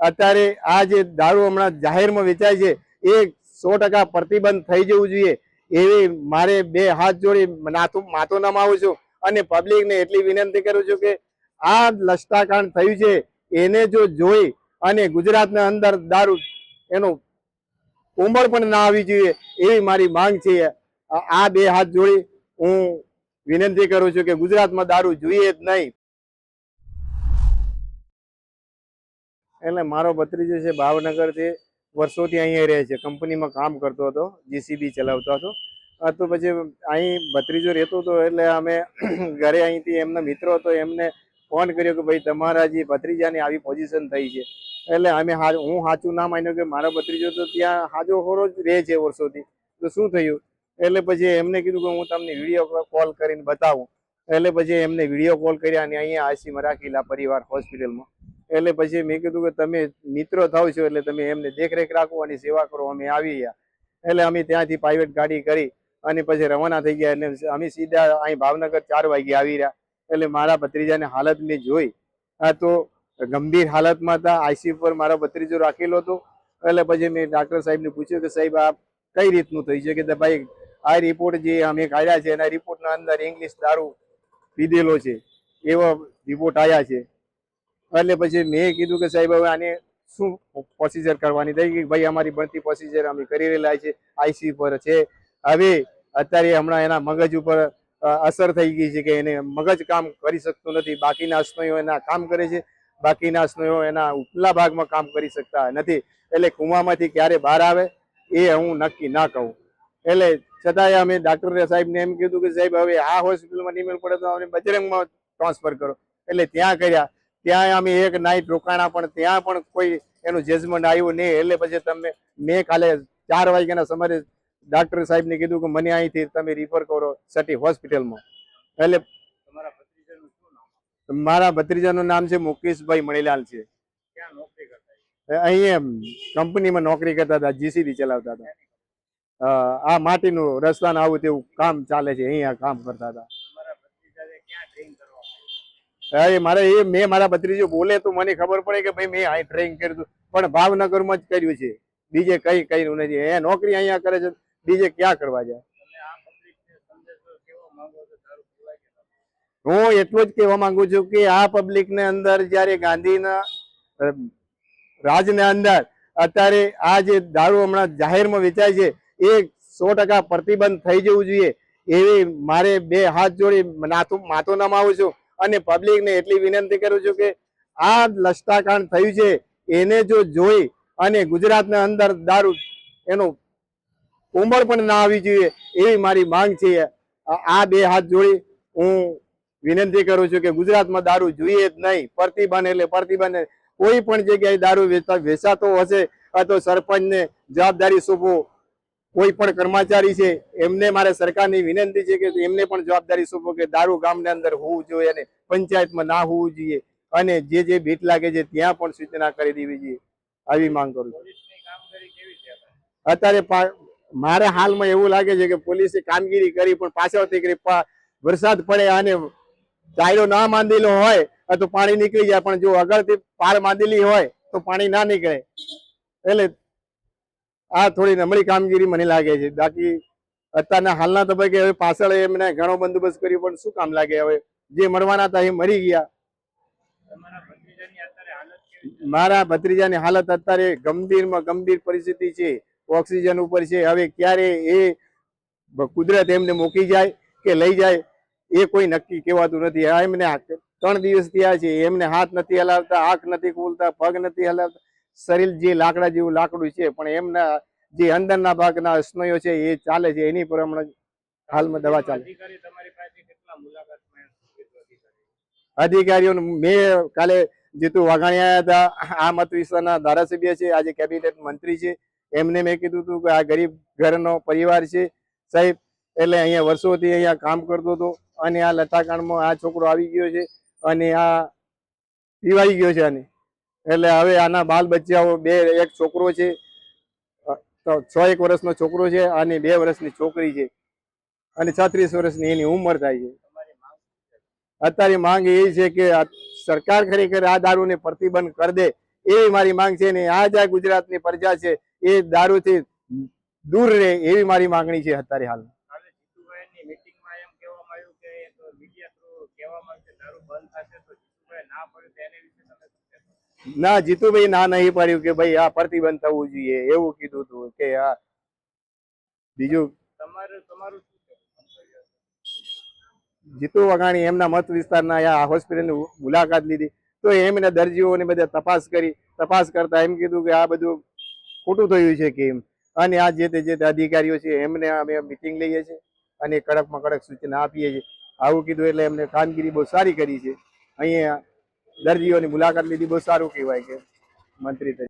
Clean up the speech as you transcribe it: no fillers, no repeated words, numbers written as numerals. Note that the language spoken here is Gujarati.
અત્યારે આ જે દારૂ હમણાં જાહેરમાં વેચાય છે એ 100% પ્રતિબંધ થઈ જવું જોઈએ એવી મારે બે હાથ જોડી માથું નમાવું છું અને પબ્લિકને એટલી વિનંતી કરું છું કે આ લશ્કરકાંડ થયું છે એને જો જોઈ અને ગુજરાતના અંદર દારૂ એનો ઉંમર પણ ના આવી જોઈએ એવી મારી માંગ છે। આ બે હાથ જોડી હું વિનંતી કરું છું કે ગુજરાતમાં દારૂ જોઈએ જ નહીં। એટલે મારો ભત્રીજો છે ભાવનગરથી વર્ષોથી અહીંયા રહે છે, કંપનીમાં કામ કરતો હતો, જીસીબી ચલાવતો હતો। તો પછી અહીં ભત્રીજો રહેતો હતો એટલે અમે ઘરે અહીંથી એમના મિત્રો હતો એમને ફોન કર્યો કે ભાઈ તમારા જે ભત્રીજાની આવી પોઝિશન થઈ છે। એટલે અમે હું સાચું ના માન્યો કે મારો ભત્રીજો તો ત્યાં હાજો હોરો જ રહે છે વર્ષોથી, તો શું થયું? એટલે પછી એમને કીધું કે હું તમને વિડીયો કોલ કરીને બતાવું। એટલે પછી એમને વિડીયો કોલ કર્યા અને અહીંયા આઈસીયુમાં રાખેલા પરિવાર હોસ્પિટલમાં। એટલે પછી મેં કીધું કે તમે મિત્રો થાવ છો એટલે તમે એમને દેખરેખ રાખો અને સેવા કરો। અમે આવી ગયા એટલે અમે ત્યાંથી પ્રાઇવેટ ગાડી કરી અને પછી રવાના થઈ ગયા અને અમે સીધા અહીં ભાવનગર 4 વાગે આવી રહ્યા। એટલે મારા ભત્રીજાની હાલત મેં જોઈ, આ તો ગંભીર હાલતમાં હતા, આઈસીયુ પર મારો ભત્રીજો રાખેલો હતો। એટલે પછી મેં ડાક્ટર સાહેબને પૂછ્યું કે સાહેબ આ કઈ રીતનું થઈ છે? કે ભાઈ આ રિપોર્ટ જે અમે કાઢ્યા છે એના રિપોર્ટના અંદર ઇંગ્લિશ દારૂ પીધેલો છે એવા રિપોર્ટ આવ્યા છે। એટલે પછી મેં કીધું કે સાહેબ હવે આને શું પ્રોસિજર કરવાની થઈ કે ભાઈ અમારી બનતી પ્રોસિજર અમે કરી રહેલા છે, આઈસીયુ પર છે। હવે અત્યારે હમણાં એના મગજ ઉપર અસર થઈ ગઈ છે કે એને મગજ કામ કરી શકતું નથી, બાકીના સ્નાયુઓ એના કામ કરે છે, બાકીના સ્નાયુઓ એના ઉપલા ભાગમાં કામ કરી શકતા નથી। એટલે કુવામાંથી ક્યારે બહાર આવે એ હું નક્કી ના કહું। એટલે છતાંય અમે ડાક્ટર સાહેબને એમ કીધું કે સાહેબ હવે આ હોસ્પિટલમાં નહીં મેળ પડે તો અમને બજરંગમાં ટ્રાન્સફર કરો। એટલે ત્યાં કર્યા, ત્યાં અમે એક નાઇટ રોકાણા પણ ત્યાં પણ કોઈ એનું જજમેન્ટ આવ્યું નહીં। એટલે પછી મેં કાલે 4 વાગ્યાના સમયે ડાક્ટર સાહેબને કીધું કે મને અહીંથી તમે રિફર કરો સટી હોસ્પિટલમાં। એટલે મારા ભત્રીજાનું નામ છે મુકેશભાઈ મણીલાલ છે। અહીંયા કંપનીમાં નોકરી કરતા હતા, જીસીબી ચલાવતા હતા। આ માટીનું રસ્તાનું આવું તેવું કામ ચાલે છે, અહીંયા કામ કરતા હતા। મેં મારા ભત્રીજો બોલે તો મને ખબર પડે કે ભાઈ મેં અહીં ટ્રેનિંગ કર્યું હતું, પણ ભાવનગરમાં જ કર્યું છે, બીજે કઈ કર્યું નથી। એ નોકરી અહીંયા કરે છે, બીજે ક્યાં કરવા જાય? હું એટલું જ કહેવા માંગુ છું કે આ પબ્લિક ને અંદર જયારે ગાંધીના રાજના અંદર અત્યારે આ જે દારૂ હમણાં જાહેરમાં વેચાય છે એ 100% પ્રતિબંધ થઈ જવું જોઈએ એવી મારે બે હાથ જોડી માથું નમાવું છું અને પબ્લિકને એટલી વિનંતી કરું છું કે આ લશ્કરકાંડ થયું છે એને જો જોઈ અને ગુજરાતના અંદર દારૂ એનો ઉંમર પણ ના આવી જોઈએ એવી મારી માંગ છે। આ બે હાથ જોડી હું વિનંતી કરું છું કે ગુજરાતમાં દારૂ જોઈએ જ નહીં, પ્રતિબંધ એટલે પ્રતિબંધ। કોઈ પણ જગ્યાએ દારૂ વેચાતો હશે તો સરપંચને જવાબદારી સોંપો, કોઈ પણ કર્મચારી છે એમને મારે સરકારની વિનંતી છે કે એમને પણ જવાબદારી સોંપો કે દારૂ ગામની અંદર હોવું જોઈએ અને પંચાયતમાં ના હોવું જોઈએ અને જે ભીટ લાગે છે ત્યાં પણ સૂચના કરી દેવી જોઈએ, આવી માંગ કરું છું। અત્યારે મારે હાલમાં એવું લાગે છે કે પોલીસે કામગીરી કરી પણ પાછળથી કરી, વરસાદ પડે અને ટાયરો ના બાંધેલો હોય તો પાણી નીકળી જાય, પણ જો આગળથી પાર બાંધેલી હોય તો પાણી ના નીકળે। એટલે આ થોડી નબળી કામગીરી મને લાગે છે। બાકી અત્યારના હાલના તબક્કે હવે પાછળ એમને ઘણો બંદોબસ્ત કર્યો પણ શું કામ લાગે? હવે જે મરવાના હતા એ મરી ગયા। મારા ભત્રીજાની હાલત અત્યારે ગંભીરમાં ગંભીર પરિસ્થિતિ છે, ઓક્સિજન ઉપર છે। હવે ક્યારે એ કુદરત એમને મૂકી જાય કે લઈ જાય એ કોઈ નક્કી કહેવાતું નથી। એમને 3 દિવસ થયા છે, એમને હાથ નથી હલાવતા, આંખ નથી ખોલતા, પગ નથી હલાવતા, શરીર જે લાકડા જેવું લાકડું છે પણ એમના જે અંદરના ભાગના સ્નાયુઓ છે એ ચાલે છે, એની પર હમણાં હાલમાં દવા ચાલે। અધિકારીઓ મેં કાલે જીતુ વાઘાણી આવ્યા હતા, આ મત વિસ્તારના ધારાસભ્ય છે, આજે કેબિનેટ મંત્રી છે, એમને મેં કીધું હતું કે આ ગરીબ ઘરનો પરિવાર છે સાહેબ, એટલે અહીંયા વર્ષોથી અહીંયા કામ કરતો હતો અને આ લટાકાંડમાં આ છોકરો આવી ગયો છે અને આ પીવાઈ ગયો છે આને। એટલે હવે આના બાલ બચ્ચાઓ એક છોકરો છે, 6 વર્ષનો છોકરો છે અને 2 વર્ષની છોકરી છે અને 36 વર્ષની એની ઉંમર થાય છે। અત્યારે માંગ એ છે કે સરકાર ખરેખર આ દારૂને પ્રતિબંધ કરી દે એવી મારી માંગ છે ને આ જ ગુજરાતની પ્રજા છે એ દારૂથી દૂર રહે એવી મારી માંગણી છે અત્યારે હાલ. કાલે જીતુભાઈની મીટિંગમાં એમ કહેવામાં આવ્યું કે એક મીડિયા થ્રુ કહેવામાં આવ્યું કે દારૂ બંધ થશે તો જીતુભાઈ ના પડ્યું તો એને વિશે તમે શું કહેશો? ના, જીતુભાઈ ના નહીં પાડ્યું કે ભાઈ આ પ્રતિબંધ થવું જોઈએ એવું કીધું હતું કે આ બીજું તમારું શું કહેવું? જીતુ વાઘાણી એમના મત વિસ્તારના આ હોસ્પિટલની મુલાકાત લીધી તો એમને દર્દીઓને બધા તપાસ કરતા એમ કીધું કે આ બધું ખોટું થયું છે કે એમ. અને આ જે તે અધિકારીઓ છે એમને અમે મિટિંગ લઈએ છીએ અને કડકમાં કડક સૂચના આપીએ છીએ. આવું કીધું એટલે એમને કામગીરી બહુ સારી કરી છે. અહીંયા દર્દીઓની મુલાકાત લીધી બહુ સારું કહેવાય કે મંત્રી તરીકે.